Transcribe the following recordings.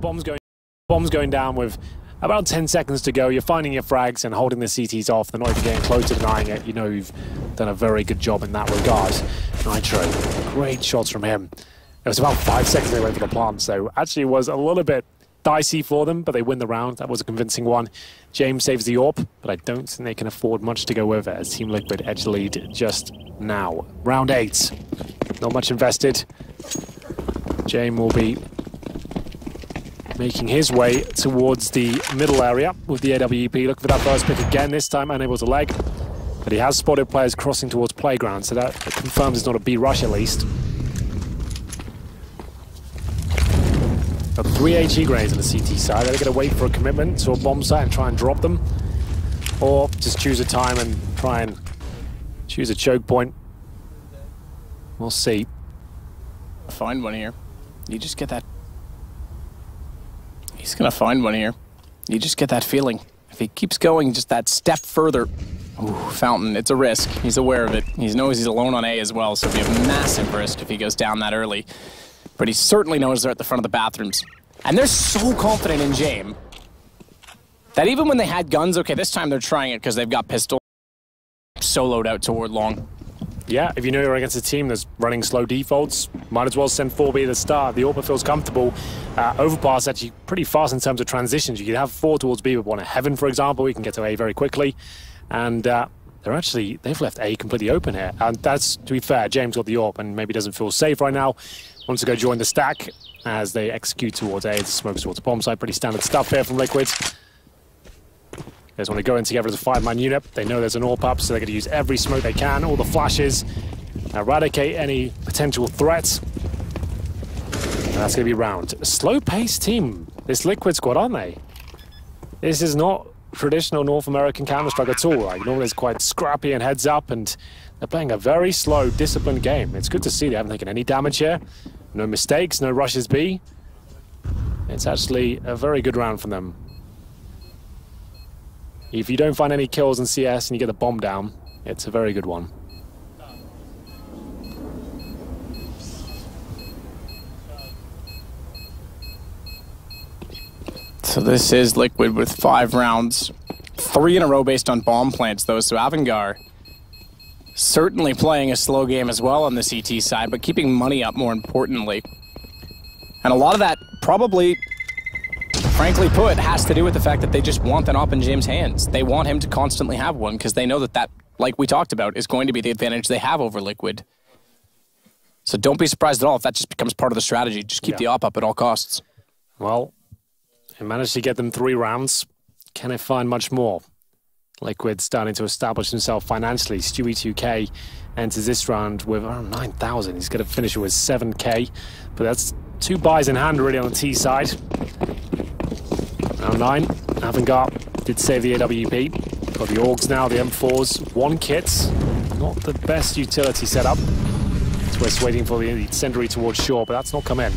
Bomb's going down with about 10 seconds to go. You're finding your frags and holding the CTs off. They're not even getting close to denying it. You know you've done a very good job in that regard. Nitro, great shots from him. It was about 5 seconds they went for the plant, so actually it was a little bit dicey for them, but they win the round. That was a convincing one. James saves the AWP, but I don't think they can afford much to go with it as Team Liquid edge the lead just now. Round 8. Not much invested. James will be making his way towards the middle area with the AWP. Look for that first pick again, this time unable to leg. But he has spotted players crossing towards playground, so that confirms it's not a B rush at least. Got 3 HE grenades on the CT side. They're going to wait for a commitment to a bomb site and try and drop them. Or just choose a time and try and choose a choke point. We'll see. Find one here. You just get that. He's going to find one here. You just get that feeling. If he keeps going just that step further. Ooh, Fountain, it's a risk. He's aware of it. He knows he's alone on A as well, so it'll be a massive risk if he goes down that early. But he certainly knows they're at the front of the bathrooms. And they're so confident in James that even when they had guns, okay, this time they're trying it because they've got pistol soloed out toward long. Yeah, if you know you're against a team that's running slow defaults, might as well send 4B at the start. The AWP feels comfortable. Overpass actually pretty fast in terms of transitions. You can have 4 towards B with one at Heaven, for example. You can get to A very quickly. And they've left A completely open here. And that's, to be fair, James got the AWP and maybe doesn't feel safe right now. Wants to go join the stack as they execute towards A. The smokes towards the bomb site. Pretty standard stuff here from Liquid. They just want to go in together as a 5-man unit. They know there's an AWP up, so they're going to use every smoke they can, all the flashes, eradicate any potential threats. And that's going to be round. A slow-paced team, this Liquid squad, aren't they? This is not traditional North American Counter-Strike at all. Like, normally it's quite scrappy and heads up, and they're playing a very slow, disciplined game. It's good to see they haven't taken any damage here. No mistakes, no rushes B. It's actually a very good round from them. If you don't find any kills in CS and you get the bomb down, it's a very good one. So this is Liquid with 5 rounds. 3 in a row based on bomb plants, though, so AVANGAR certainly playing a slow game as well on the CT side, but keeping money up more importantly. And a lot of that probably, frankly put, has to do with the fact that they just want that op in James' hands. They want him to constantly have one because they know that that, like we talked about, is going to be the advantage they have over Liquid. So don't be surprised at all if that just becomes part of the strategy. Just keep the op up at all costs. Well, they managed to get them 3 rounds. Can they find much more? Liquid starting to establish himself financially. Stewie 2K enters this round with around 9,000. He's going to finish it with 7K, but that's 2 buys in hand really on the T side. Round 9, AVANGAR did save the AWP. Got the AUGs now, the M4s, 1 kit. Not the best utility setup. So we're just waiting for the incendiary towards shore, but that's not come in.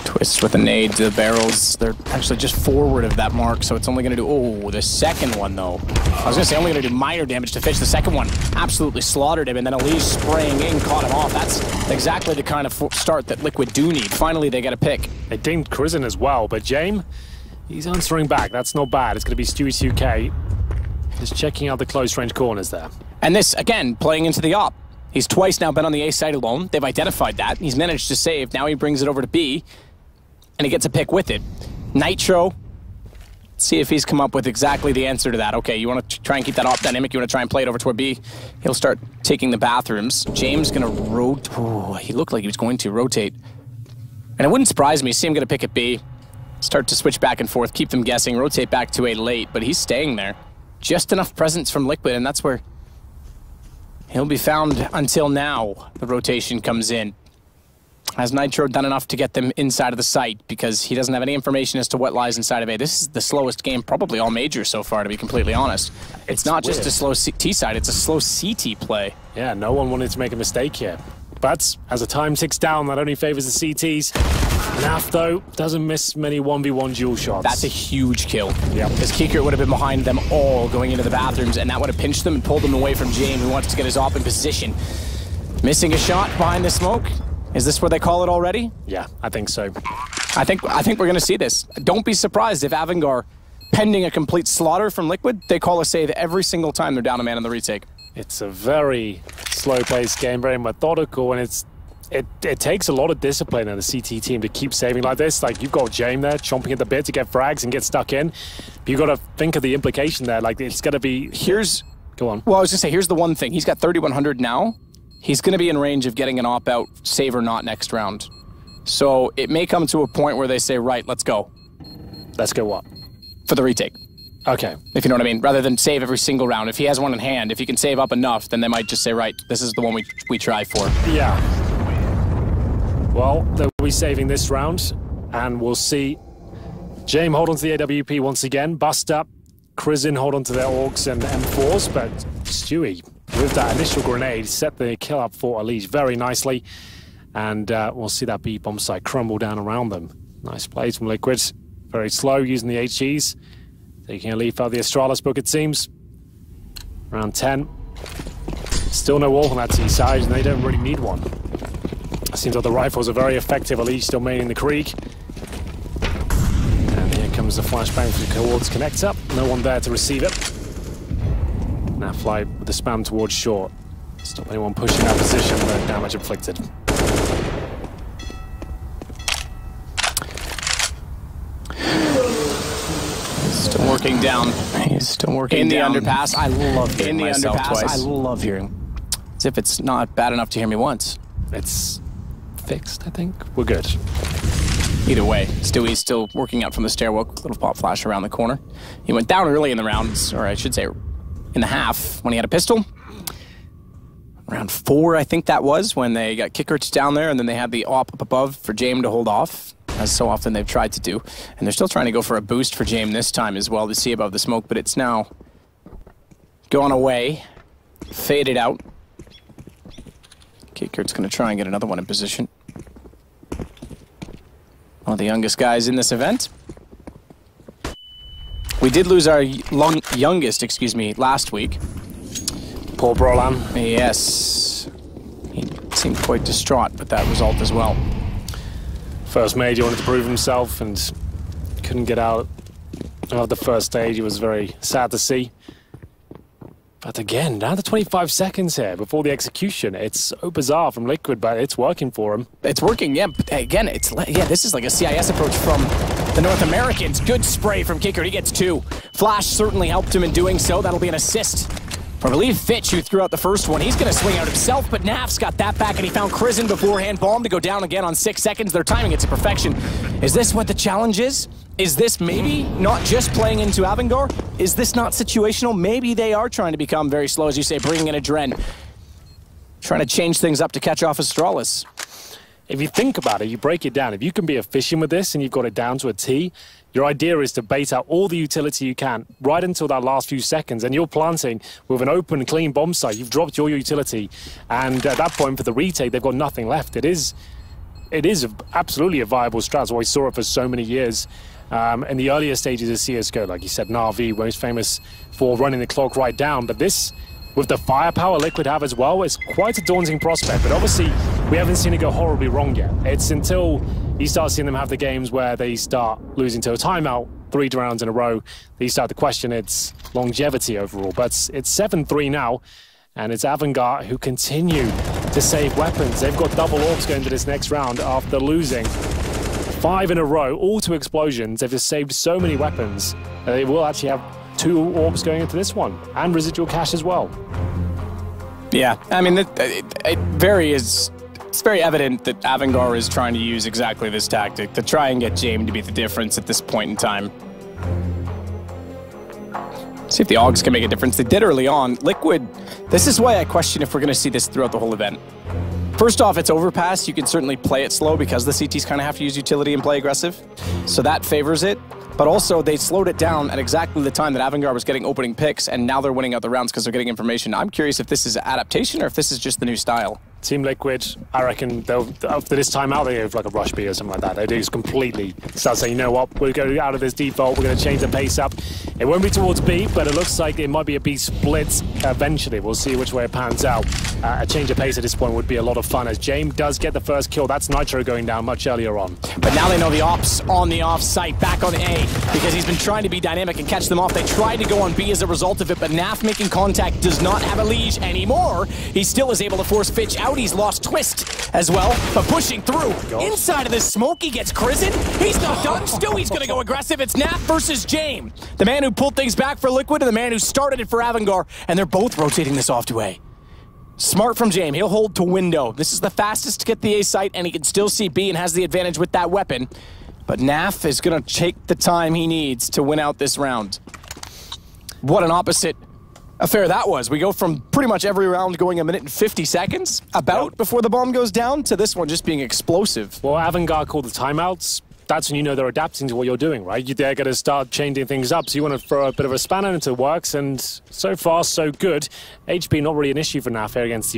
Twist with a nade to the barrels. They're actually just forward of that mark, so it's only going to do... Oh, the second one, though. I was going to say only going to do minor damage to Fish. The second one absolutely slaughtered him, and then Elise spraying in caught him off. That's exactly the kind of start that Liquid do need. Finally, they get a pick. They dinged Crizzen as well, but James, he's answering back. That's not bad. It's going to be Stewie 2K. Just checking out the close-range corners there. And this, again, playing into the op. He's twice now been on the A side alone. They've identified that. He's managed to save. Now he brings it over to B. And he gets a pick with it. Nitro, see if he's come up with exactly the answer to that. Okay, you want to try and keep that off dynamic, you want to try and play it over toward B. He'll start taking the bathrooms. James gonna rotate. Oh, he looked like he was going to rotate. And it wouldn't surprise me, see him get a pick at B. Start to switch back and forth, keep them guessing, rotate back to A late, but he's staying there. Just enough presence from Liquid, and that's where he'll be found until now. The rotation comes in. Has Nitro done enough to get them inside of the site? Because he doesn't have any information as to what lies inside of A. This is the slowest game, probably all majors so far, to be completely honest. It's not weird. Just a slow T side, it's a slow CT play. Yeah, no one wanted to make a mistake here. But as the time ticks down, that only favors the CTs. Naf, though, doesn't miss many 1v1 dual shots. That's a huge kill. Yeah, because Keeker would have been behind them all going into the bathrooms, and that would have pinched them and pulled them away from James, who wants to get his op in position. Missing a shot behind the smoke. Is this where they call it already? Yeah, I think so. I think we're going to see this. Don't be surprised if AVANGAR, pending a complete slaughter from Liquid, they call a save every single time they're down a man in the retake. It's a very slow-paced game, very methodical, and it takes a lot of discipline in the CT team to keep saving like this. Like, you've got James there chomping at the bit to get frags and get stuck in. But you've got to think of the implication there. Like, it's going to be... Go on. Well, I was going to say, here's the one thing. He's got 3,100 now. He's going to be in range of getting an op-out, save or not, next round. So it may come to a point where they say, right, let's go. Let's go what? For the retake. Okay. If you know what I mean. Rather than save every single round. If he has one in hand, if he can save up enough, then they might just say, right, this is the one we try for. Yeah. Well, they'll be saving this round, and we'll see James hold on to the AWP once again, bust up, Crizin hold on to their Orcs and M4s, but Stewie, with that initial grenade, set the kill up for Elise very nicely, and we'll see that B bomb site crumble down around them. Nice plays from Liquid, very slow using the HGs, taking a leaf out of the Astralis book it seems. Round 10. Still no wall on that T side, and they don't really need one. Seems like the rifles are very effective. Elise still maining the creek. And here comes the flashbang towards connector. No one there to receive it. Now fly with the spam towards short. Stop anyone pushing that position, but damage inflicted. Still working down. He's still working in down. The underpass. I love hearing myself twice. I love hearing. As if it's not bad enough to hear me once. It's fixed, I think. We're good. Either way, Stewie's still working out from the stairwell. Little pop flash around the corner. He went down early in the rounds, or I should say in the half, when he had a pistol. Round 4, I think that was, when they got Kickerts down there, and then they had the op up above for James to hold off, as so often they've tried to do. And they're still trying to go for a boost for James this time as well to see above the smoke, but it's now gone away, faded out. Kickert's going to try and get another one in position. One of the youngest guys in this event. We did lose our youngest, last week. Paul Brolan. Yes. He seemed quite distraught with that result as well. First major, wanted to prove himself and couldn't get out of the first stage. It was very sad to see. But again, down to 25 seconds here before the execution. It's so bizarre from Liquid, but it's working for him. It's working, yeah. But again, this is like a CIS approach from the North Americans. Good spray from Kicker. He gets 2. Flash certainly helped him in doing so. That'll be an assist for, I believe, Fitch, who threw out the first one. He's going to swing out himself, but Naf's got that back, and he found Crizin beforehand. Bomb to go down again on 6 seconds. They're timing it to perfection. Is this what the challenge is? Is this maybe not just playing into AVANGAR? Is this not situational? Maybe they are trying to become very slow, as you say, bringing in a Dren. Trying to change things up to catch off Astralis. If you think about it, you break it down. If you can be efficient with this and you've got it down to a T, your idea is to bait out all the utility you can right until that last few seconds, and you're planting with an open, clean bomb site. You've dropped your utility, and at that point for the retake, they've got nothing left. It is absolutely a viable strat. That's why we saw it for so many years. In the earlier stages of CSGO, like you said, Na'Vi, most famous for running the clock right down, but this, with the firepower Liquid have as well, it's quite a daunting prospect. But obviously, we haven't seen it go horribly wrong yet. It's until you start seeing them have the games where they start losing to a timeout 3 rounds in a row, that you start to question its longevity overall. But it's 7-3 now, and it's AVANGAR who continue to save weapons. They've got double orbs going to this next round after losing 5 in a row, all to explosions. They've just saved so many weapons. They will actually have 2 orbs going into this one, and residual cash as well. Yeah, I mean, it's very evident that AVANGAR is trying to use exactly this tactic to try and get James to be the difference at this point in time. See if the AUGs can make a difference. They did early on. Liquid, this is why I question if we're going to see this throughout the whole event. First off, it's overpass. You can certainly play it slow because the CTs kind of have to use utility and play aggressive. So that favors it. But also, they slowed it down at exactly the time that AVANGAR was getting opening picks, and now they're winning out the rounds because they're getting information. I'm curious if this is an adaptation or if this is just the new style. Team Liquid, I reckon they'll, after this time out, they have like a rush B or something like that. They do just completely start saying, you know what, we're going out of this default, we're going to change the pace up. It won't be towards B, but it looks like it might be a B split eventually. We'll see which way it pans out. a change of pace at this point would be a lot of fun, as James does get the first kill. That's Nitro going down much earlier on. But now they know the ops on the off-site, back on A, because he's been trying to be dynamic and catch them off. They tried to go on B as a result of it, but Naf making contact does not have a leash anymore. He still is able to force Fitch out. He's lost Twist as well, but pushing through. Inside of this smoke, he gets Crizzen. He's not done. Still, he's going to go aggressive. It's Naf versus James. The man who pulled things back for Liquid and the man who started it for AVANGAR, and they're both rotating this off to A. Smart from James. He'll hold to window. This is the fastest to get the A site, and he can still see B and has the advantage with that weapon. But Naf is going to take the time he needs to win out this round. What an opposite affair that was. We go from pretty much every round going 1 minute and 50 seconds, before the bomb goes down, to this one just being explosive. Well, AVANGAR called the timeouts. That's when you know they're adapting to what you're doing, right? They're going to start changing things up, so you want to throw a bit of a spanner into the works, and so far, so good. HP not really an issue for Naf here against the